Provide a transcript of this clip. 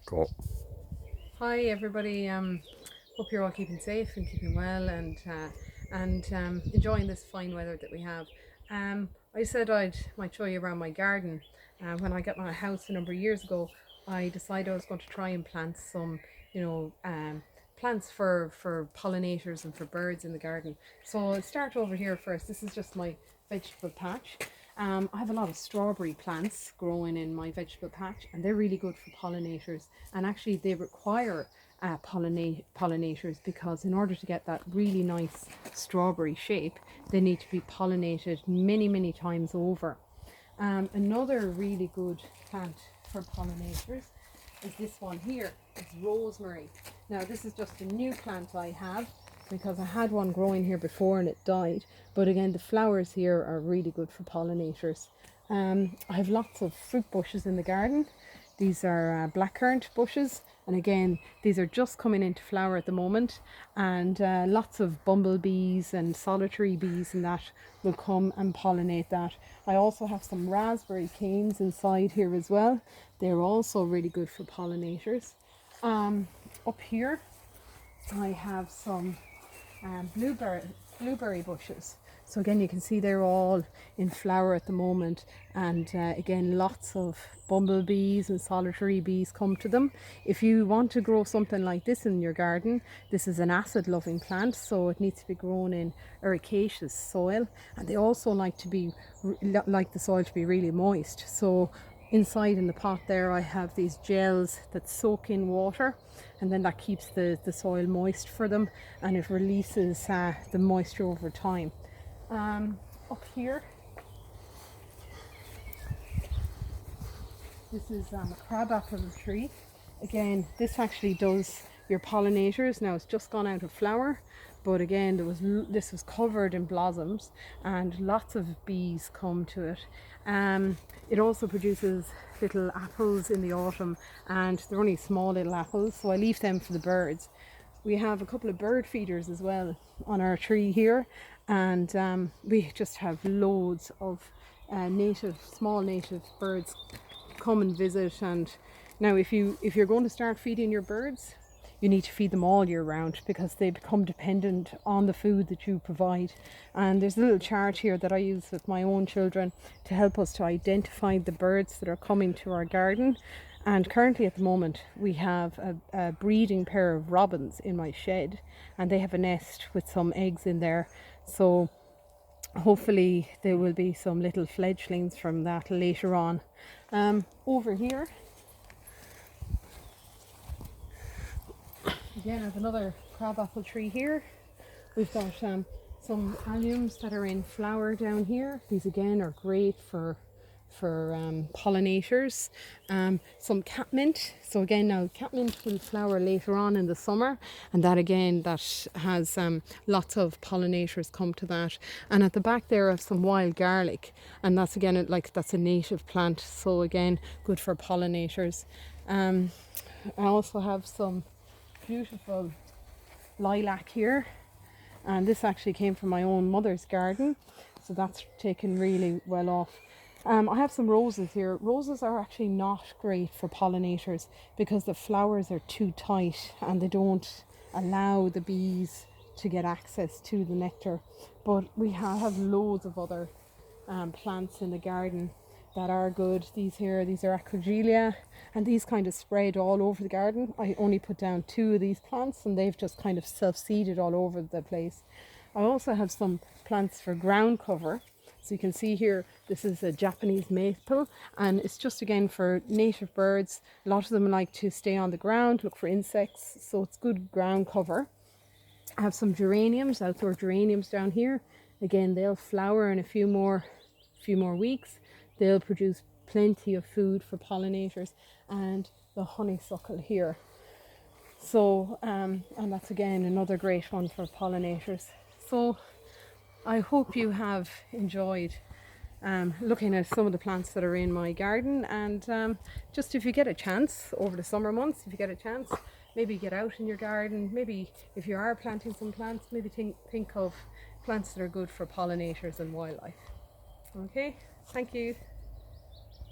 Go. Hi everybody. Hope you're all keeping safe and keeping well and enjoying this fine weather that we have. I said I might show you around my garden. When I got my house a number of years ago, I decided I was going to try and plant some, you know, plants for pollinators and for birds in the garden. So I'll start over here first. This is just my vegetable patch. I have a lot of strawberry plants growing in my vegetable patch, and they're really good for pollinators. And actually, they require pollinators because in order to get that really nice strawberry shape, they need to be pollinated many times over. Another really good plant for pollinators is this one here. It's rosemary. Now this is just a new plant I have because I had one growing here before and it died. But again, the flowers here are really good for pollinators. I have lots of fruit bushes in the garden. These are blackcurrant bushes, and again, these are just coming into flower at the moment, and lots of bumblebees and solitary bees and that will come and pollinate that. I also have some raspberry canes inside here as well. They're also really good for pollinators. Up here I have some blueberry bushes. So again, you can see they're all in flower at the moment, and again, lots of bumblebees and solitary bees come to them. If you want to grow something like this in your garden, this is an acid loving plant, so it needs to be grown in ericaceous soil, and they also like the soil to be really moist. So inside in the pot there I have these gels that soak in water, and then that keeps the soil moist for them, and it releases the moisture over time. Up here, this is a crabapple tree. Again, this actually does your pollinators. Now it's just gone out of flower, but again, this was covered in blossoms, and lots of bees come to it. It also produces little apples in the autumn, and they're only small little apples, so I leave them for the birds. We have a couple of bird feeders as well on our tree here, and we just have loads of small native birds come and visit. And now if you're going to start feeding your birds, you need to feed them all year round because they become dependent on the food that you provide. And there's a little chart here that I use with my own children to help us to identify the birds that are coming to our garden. And currently at the moment we have a breeding pair of robins in my shed, and they have a nest with some eggs in there. So hopefully there will be some little fledglings from that later on. Over here again, I have another crabapple tree here. We've got some alliums that are in flower down here. These again are great for pollinators. Some catmint. So again, now catmint will flower later on in the summer, and that again, that has lots of pollinators come to that. And at the back there I have some wild garlic, and that's again that's a native plant, so again good for pollinators. I also have some beautiful lilac here, and this actually came from my own mother's garden, so that's taken really well off. I have some roses here. Roses are actually not great for pollinators because the flowers are too tight and they don't allow the bees to get access to the nectar. But we have loads of other plants in the garden that are good. These are acrogelia, and these kind of spread all over the garden. I only put down 2 of these plants and they've just kind of self-seeded all over the place. I also have some plants for ground cover. So you can see here, this is a Japanese maple, and it's just again for native birds. A lot of them like to stay on the ground, look for insects, so it's good ground cover. I have some geraniums, outdoor geraniums down here. Again, they'll flower in a few more weeks. They'll produce plenty of food for pollinators, and the honeysuckle here. So, and that's again another great one for pollinators. So I hope you have enjoyed looking at some of the plants that are in my garden, and just if you get a chance over the summer months, if you get a chance, maybe get out in your garden. Maybe if you are planting some plants, maybe think of plants that are good for pollinators and wildlife. Okay, thank you.